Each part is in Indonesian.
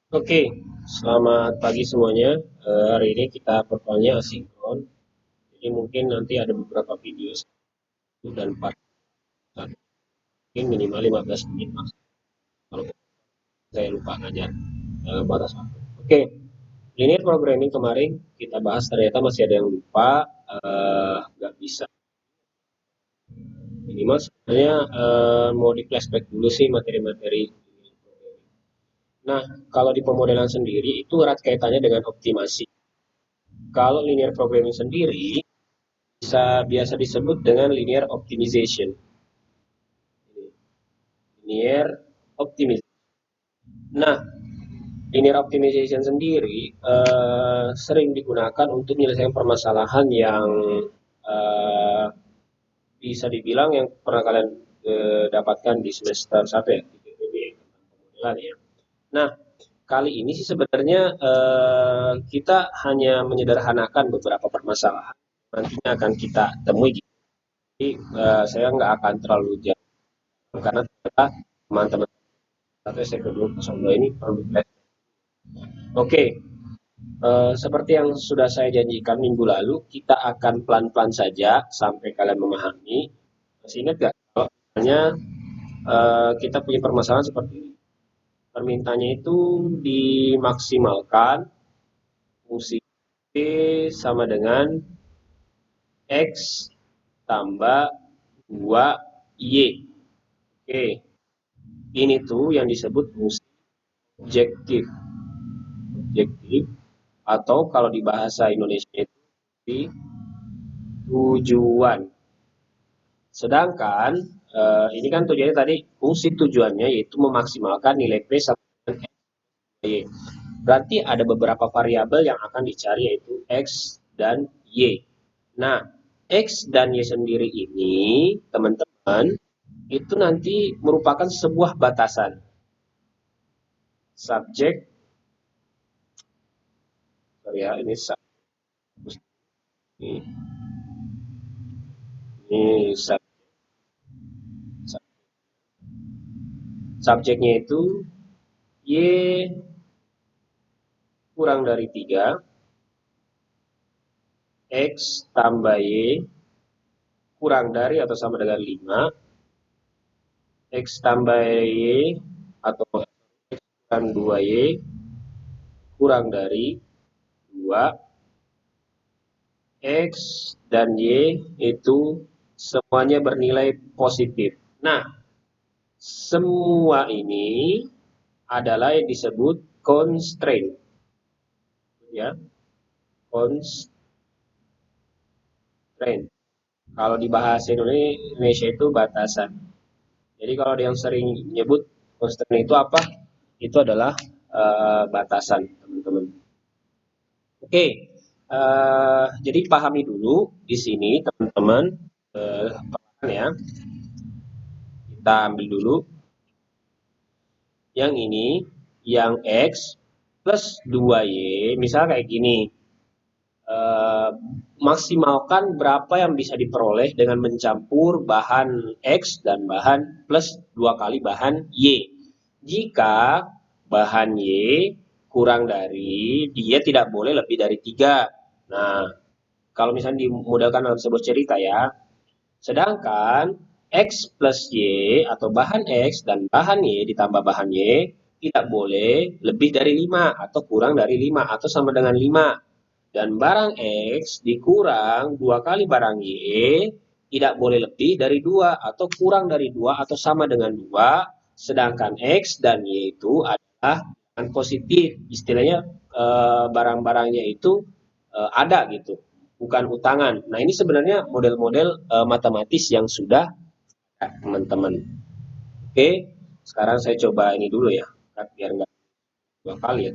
Oke, selamat pagi semuanya. Hari ini kita perpanjang asinkron. Jadi mungkin nanti ada beberapa video 1 dan 4, mungkin minimal 15 menit mas. Kalau saya lupa ngajar batas waktu. Oke, linear programming kemarin kita bahas ternyata masih ada yang lupa, nggak bisa. Minimal sebenarnya mau di flashback dulu sih materi-materi. Nah, kalau di pemodelan sendiri itu erat kaitannya dengan optimasi. Kalau linear programming sendiri biasa disebut dengan linear optimization. Linear optimization. Nah, linear optimization sendiri sering digunakan untuk menyelesaikan permasalahan yang eh, bisa dibilang yang pernah kalian dapatkan di semester 1 ya, di PPB tentang pemodelan ya. Nah, kali ini sih sebenarnya kita hanya menyederhanakan beberapa permasalahan nantinya akan kita temui. Jadi saya nggak akan terlalu jauh karena ternyata teman-teman satu SMP202 ini perlu belajar. Oke, seperti yang sudah saya janjikan minggu lalu, kita akan pelan-pelan saja sampai kalian memahami. Masih ingat nggak kalau misalnya kita punya permasalahan seperti ini? Permintaannya itu dimaksimalkan fungsi P sama dengan X tambah 2Y. Oke, ini tuh yang disebut fungsi objektif. Objektif atau kalau di bahasa Indonesia itu di tujuan. Sedangkan ini kan tujuannya tadi fungsi tujuannya yaitu memaksimalkan nilai P sama dengan X, Y. Berarti ada beberapa variabel yang akan dicari yaitu X dan Y. Nah, X dan Y sendiri ini teman-teman itu nanti merupakan sebuah batasan. Subjek, sorry ya, ini ini, ini subjeknya itu Y kurang dari 3, X tambah Y kurang dari atau sama dengan 5, X tambah Y atau kurang 2Y kurang dari 2, X dan Y itu semuanya bernilai positif. Nah, semua ini adalah yang disebut constraint. Ya, constraint. Kalau di bahasa Indonesia itu batasan. Jadi kalau ada yang sering nyebut constraint itu apa? Itu adalah batasan, teman-teman. Oke, jadi pahami dulu di sini, teman-teman. Perlahan ya, kita ambil dulu yang ini, yang X plus 2Y, misal kayak gini. Maksimalkan berapa yang bisa diperoleh dengan mencampur bahan X dan bahan plus 2 kali bahan Y. Jika bahan Y kurang dari, dia tidak boleh lebih dari 3. Nah, kalau misalnya dimodelkan dalam sebuah cerita ya. Sedangkan X plus Y atau bahan X dan bahan Y ditambah bahan Y tidak boleh lebih dari 5 atau kurang dari 5 atau sama dengan 5. Dan barang X dikurang 2 kali barang Y tidak boleh lebih dari 2 atau kurang dari 2 atau sama dengan 2. Sedangkan X dan Y itu adalah yang positif. Istilahnya barang-barangnya itu ada gitu, bukan utangan. Nah, ini sebenarnya model-model matematis yang sudah ada, teman-teman. Oke, sekarang saya coba ini dulu ya, biar nggak 2 kali ya.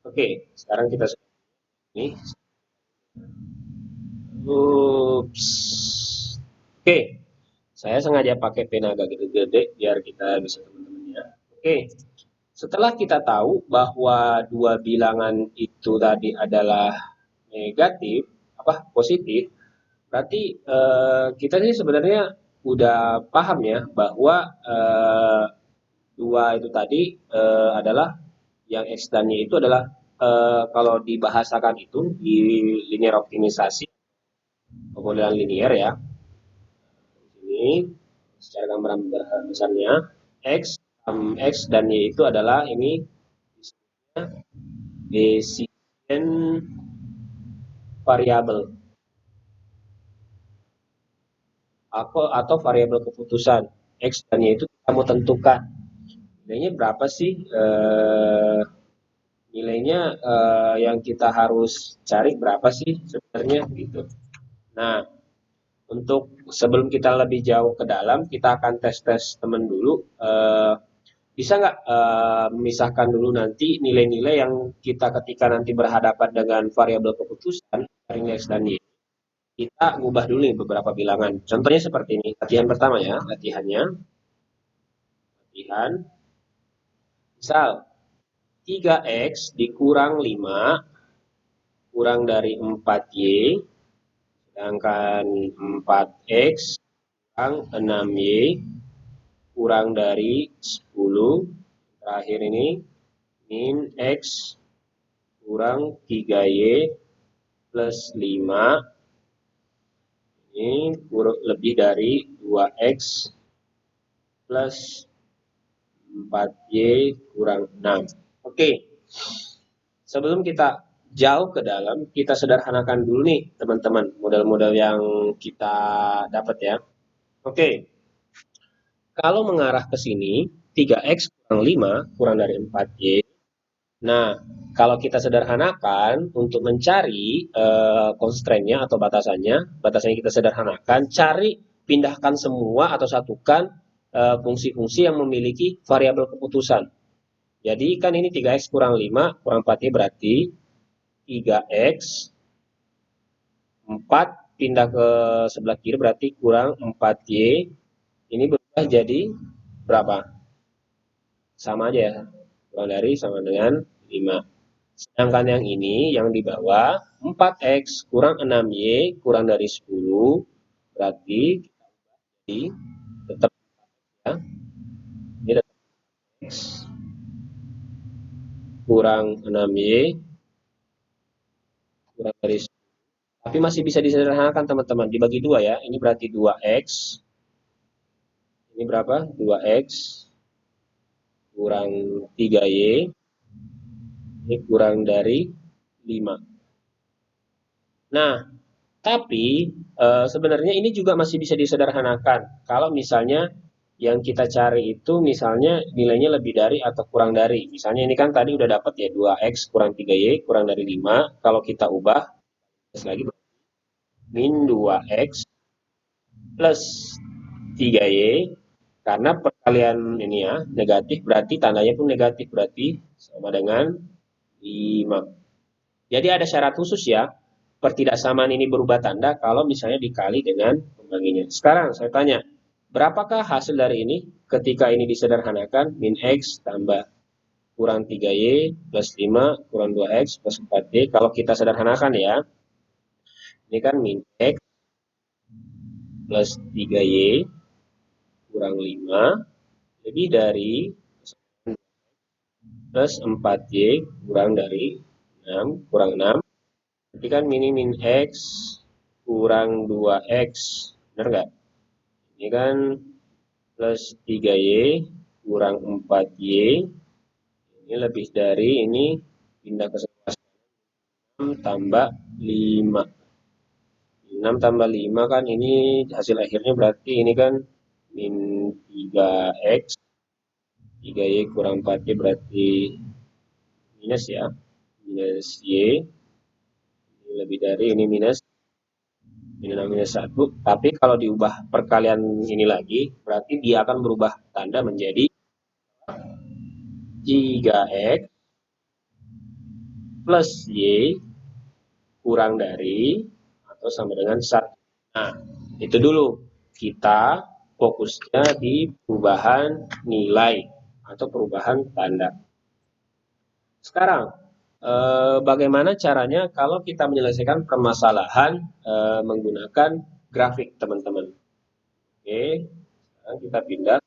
Oke, sekarang kita ini. Ups. Oke, saya sengaja pakai pena agak gede-gede biar kita bisa teman-teman ya. Oke, setelah kita tahu bahwa dua bilangan itu tadi adalah negatif, apa positif, berarti kita sih sebenarnya udah paham ya bahwa 2 itu tadi adalah yang X dan Y itu adalah kalau dibahasakan itu di linear optimisasi pemodelan linear ya. Ini secara gambaran besarnya X X dan Y itu adalah ini Bayesian variabel atau variabel keputusan. X dan Y itu kita mau tentukan nilainya berapa sih, nilainya yang kita harus cari berapa sih sebenarnya gitu. Nah, untuk sebelum kita lebih jauh ke dalam, kita akan tes-tes teman dulu. Bisa nggak memisahkan dulu nanti nilai-nilai yang kita ketika nanti berhadapan dengan variabel keputusan dari X dan Y, kita ubah dulu nih beberapa bilangan. Contohnya seperti ini. Latihan pertama ya, latihannya. Latihan. Misal 3X dikurang 5 kurang dari 4Y, sedangkan 4X kurang 6Y kurang dari 10. Terakhir ini min X kurang 3Y plus 5. Ini lebih dari 2X plus 4Y kurang 6. Oke, sebelum kita jauh ke dalam, kita sederhanakan dulu nih teman-teman model-model yang kita dapat ya. Oke, kalau mengarah ke sini 3X kurang 5 kurang dari 4Y. Nah, kalau kita sederhanakan untuk mencari constraint-nya atau batasannya kita sederhanakan, cari pindahkan semua atau satukan fungsi-fungsi yang memiliki variabel keputusan. Jadi kan ini 3X kurang 5 kurang 4Y berarti 3X 4 pindah ke sebelah kiri berarti kurang 4Y. Ini berubah jadi berapa? Sama aja ya. Kurang dari sama dengan 5. Sedangkan yang ini yang di bawah 4X kurang 6Y kurang dari 10 berarti tetap ya. Ini tetap X kurang 6Y kurang dari 10. Tapi masih bisa disederhanakan teman-teman. Dibagi 2 ya. Ini berarti 2X. Ini berapa? 2X kurang 3Y. Ini kurang dari 5. Nah, tapi sebenarnya ini juga masih bisa disederhanakan. Kalau misalnya yang kita cari itu misalnya nilainya lebih dari atau kurang dari. Misalnya ini kan tadi udah dapat ya 2X kurang 3Y kurang dari 5. Kalau kita ubah lagi min 2X plus 3Y karena perkalian ini ya negatif berarti tandanya pun negatif berarti sama dengan 5. Jadi ada syarat khusus ya. Pertidaksamaan ini berubah tanda kalau misalnya dikali dengan pembaginya. Sekarang saya tanya, berapakah hasil dari ini ketika ini disederhanakan? Min X tambah kurang 3Y plus 5 kurang 2X plus 4Y. Kalau kita sederhanakan ya, ini kan min X plus 3Y kurang 5 lebih dari plus 4Y kurang dari 6 kurang 6. Berarti kan mini min X kurang 2X. Benar nggak? Ini kan plus 3Y kurang 4Y. Ini lebih dari ini pindah ke sebelah 6 tambah 5. 6 tambah 5 kan ini hasil akhirnya berarti ini kan min 3X. 3Y kurang 4Y berarti minus ya. Minus Y. Ini lebih dari ini minus. Ini minus 1. Tapi kalau diubah perkalian ini lagi, berarti dia akan berubah tanda menjadi 3X plus Y kurang dari atau sama dengan 1. Nah, itu dulu. Kita fokusnya di perubahan nilai atau perubahan tanda. Sekarang, bagaimana caranya kalau kita menyelesaikan permasalahan menggunakan grafik, teman-teman? Oke, sekarang kita pindah.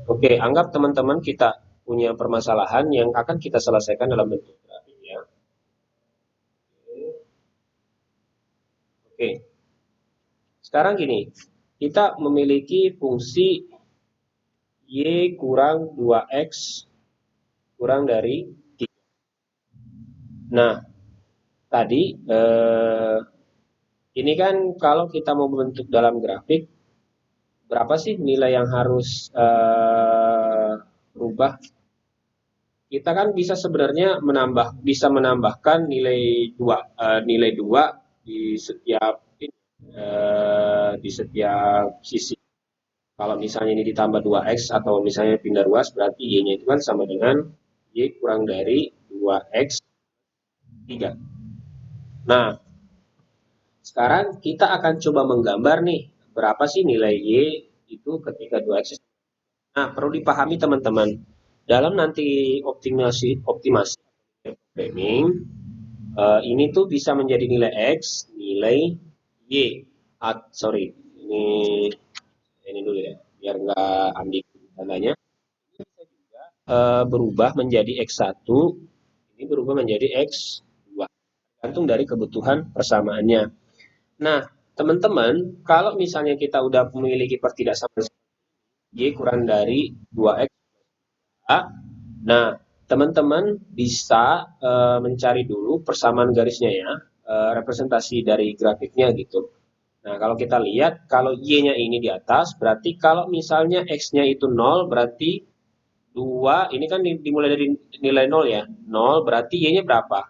Oke, anggap teman-teman kita punya permasalahan yang akan kita selesaikan dalam bentuk grafik ya. Oke, sekarang gini, kita memiliki fungsi Y kurang 2X kurang dari 3. Nah, tadi ini kan kalau kita mau membentuk dalam grafik, berapa sih nilai yang harus berubah? Kita kan bisa sebenarnya bisa menambahkan nilai dua di setiap sisi. Kalau misalnya ini ditambah 2x atau misalnya pindah ruas, berarti y-nya itu kan sama dengan y kurang dari 2x 3. Nah, sekarang kita akan coba menggambar nih, berapa sih nilai y itu ketika 2x. Nah, perlu dipahami teman-teman, dalam nanti optimasi programming, ini tuh bisa menjadi nilai x, nilai y. Sorry, ini dulu ya, biar nggak ambil tandanya. Berubah menjadi x1, ini berubah menjadi x2, tergantung dari kebutuhan persamaannya. Nah, teman-teman, kalau misalnya kita udah memiliki pertidaksamaan y kurang dari 2x, nah, teman-teman bisa mencari dulu persamaan garisnya ya, representasi dari grafiknya gitu. Nah, kalau kita lihat, kalau y-nya ini di atas, berarti kalau misalnya x-nya itu 0, berarti 2, ini kan dimulai dari nilai 0 ya. 0 berarti y-nya berapa?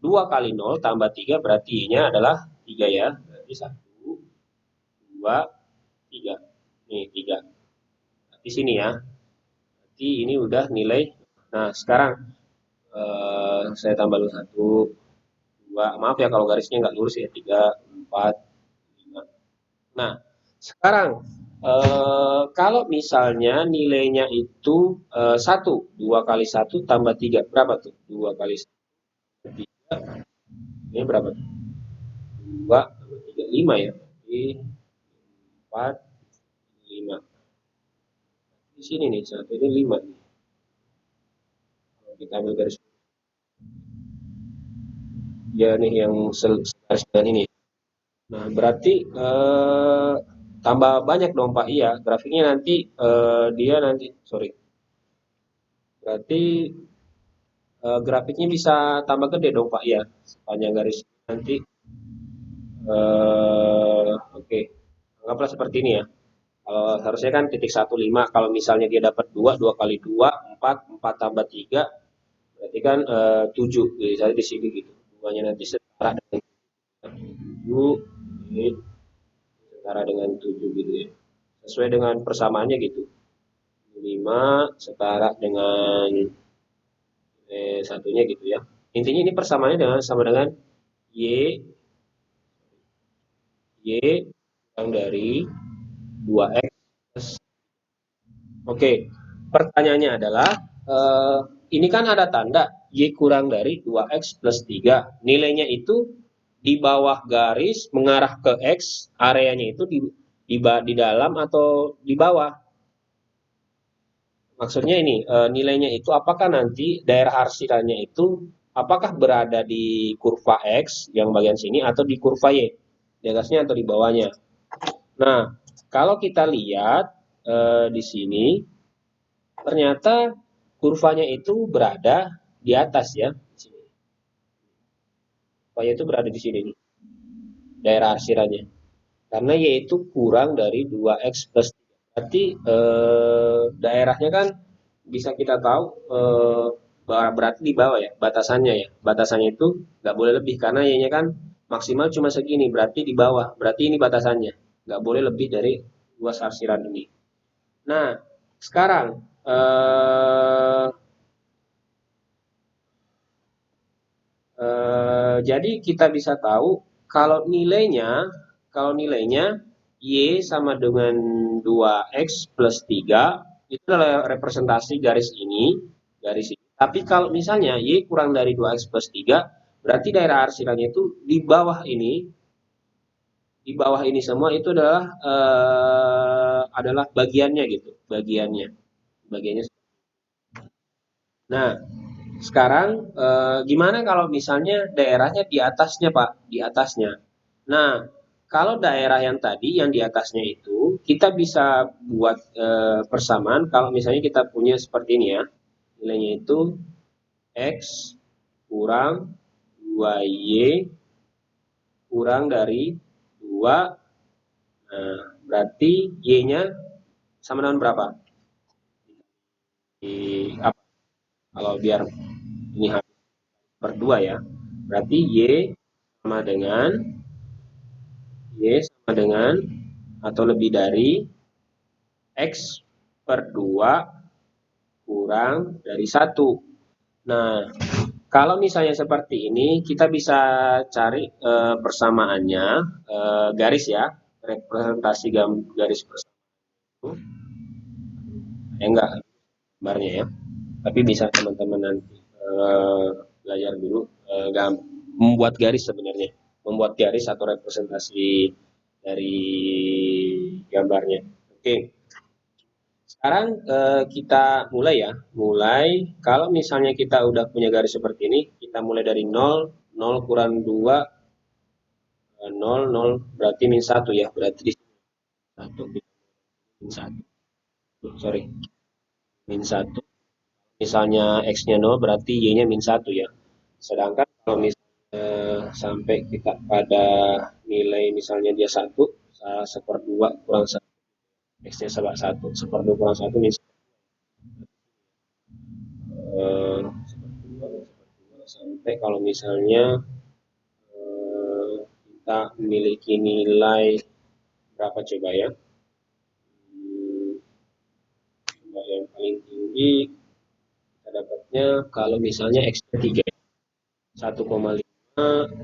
2 kali 0 tambah 3 berarti y-nya adalah 3 ya. Berarti 1, 2, 3. Nih, 3. Di sini ya. Berarti ini udah nilai. Nah, sekarang saya tambah dulu 1, 2. Maaf ya kalau garisnya nggak lurus ya. 3, 4, 5. Nah, sekarang kalau misalnya nilainya itu 1, 2 kali 1 tambah 3, berapa tuh? 2 kali 1, 3, ini berapa tuh? 2 tambah 3, 5 ya. Jadi 4, 5. Di sini nih, 1 ini 5. Kalau kita ambil garis, ya nih yang garis dengan ini. Nah, berarti tambah banyak dong Pak. Iya, grafiknya nanti dia nanti, sorry. Berarti grafiknya bisa tambah gede dong Pak ya, sepanjang garis nanti. Oke, anggaplah seperti ini ya. Kalau harusnya kan titik 1,5. Kalau misalnya dia dapat 2, 2 kali 2, 4, 4 tambah 3, berarti kan 7. Jadi saya di sini gitu. Duanya nanti setara dengan 7, ini setara dengan 7 gitu ya. Sesuai dengan persamaannya gitu. 5 setara dengan satunya gitu ya. Intinya ini persamaannya sama dengan Y, kurang dari 2x. Oke, pertanyaannya adalah, ini kan ada tanda Y kurang dari 2x plus 3. Nilainya itu di bawah garis mengarah ke X, areanya itu di dalam atau di bawah? Maksudnya ini, nilainya itu apakah nanti daerah arsirannya itu apakah berada di kurva X yang bagian sini atau di kurva Y, di atasnya atau di bawahnya. Nah, kalau kita lihat di sini, ternyata kurvanya itu berada di atas ya. Kurvanya itu berada di sini nih, daerah arsirannya. Karena yaitu kurang dari 2x plus 3. Berarti daerahnya kan bisa kita tahu berarti di bawah ya, batasannya ya. Batasannya itu nggak boleh lebih karena y-nya kan maksimal cuma segini, berarti di bawah. Berarti ini batasannya. Nggak boleh lebih dari luas arsiran ini. Nah, sekarang jadi kita bisa tahu kalau nilainya Y sama dengan 2X plus 3 itu adalah representasi garis ini. Tapi kalau misalnya Y kurang dari 2X plus 3 Berarti daerah arsirannya itu di bawah ini semua itu adalah bagiannya gitu, bagiannya, bagiannya. Nah, sekarang gimana kalau misalnya daerahnya di atasnya, Pak? Di atasnya. Nah, kalau daerah yang tadi yang di atasnya itu kita bisa buat persamaan kalau misalnya kita punya seperti ini ya. Nilainya itu X kurang 2Y kurang dari 2. Nah, berarti Y-nya sama dengan berapa? Di apa? Kalau biar ini per 2 ya. Berarti Y sama dengan atau lebih dari X per 2 kurang dari 1. Nah, kalau misalnya seperti ini, kita bisa cari persamaannya, garis ya, representasi garis persamaan itu. Enggak gambarnya ya, tapi bisa teman-teman nanti belajar dulu membuat garis sebenarnya, membuat garis atau representasi dari gambarnya. Oke, sekarang kita mulai ya, mulai kalau misalnya kita udah punya garis seperti ini, kita mulai dari 0, 0 kurang 2, 0, 0 berarti min 1 ya, berarti di 1, min 1, sorry, min 1. Misalnya X-nya 0 berarti Y-nya min 1 ya. Sedangkan kalau misalnya sampai kita pada nilai misalnya dia 1, 1/2 kurang 1, X-nya 1, 1/2 kurang 1 min 1. 1/2 sampai kalau misalnya kita memiliki nilai berapa coba ya? Coba yang paling tinggi kita dapatnya kalau misalnya X-nya 3, 1,5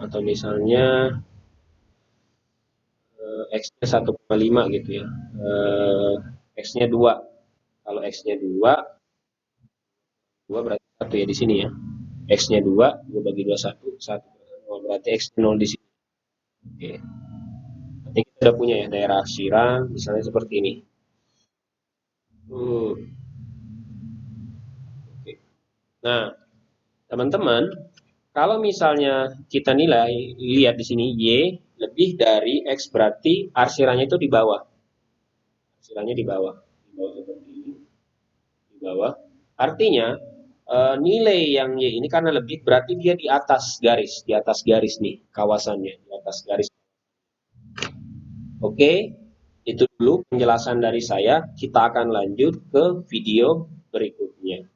atau misalnya X-nya 1,5 gitu ya. X-nya 2. Kalau X-nya 2, 2 berarti 1 ya di sini ya. X-nya 2, 2 bagi 2, 1, 1. Oh, berarti X-nya 0 di sini. Oke. Nanti kita udah punya ya daerah Sirang, misalnya seperti ini. Oke. Nah, teman-teman, kalau misalnya kita nilai, lihat di sini Y lebih dari X berarti arsirannya itu di bawah. Arsirannya di bawah. Di bawah seperti ini. Di bawah. Artinya nilai yang Y ini karena lebih berarti dia di atas garis nih kawasannya, di atas garis. Oke, itu dulu penjelasan dari saya. Kita akan lanjut ke video berikutnya.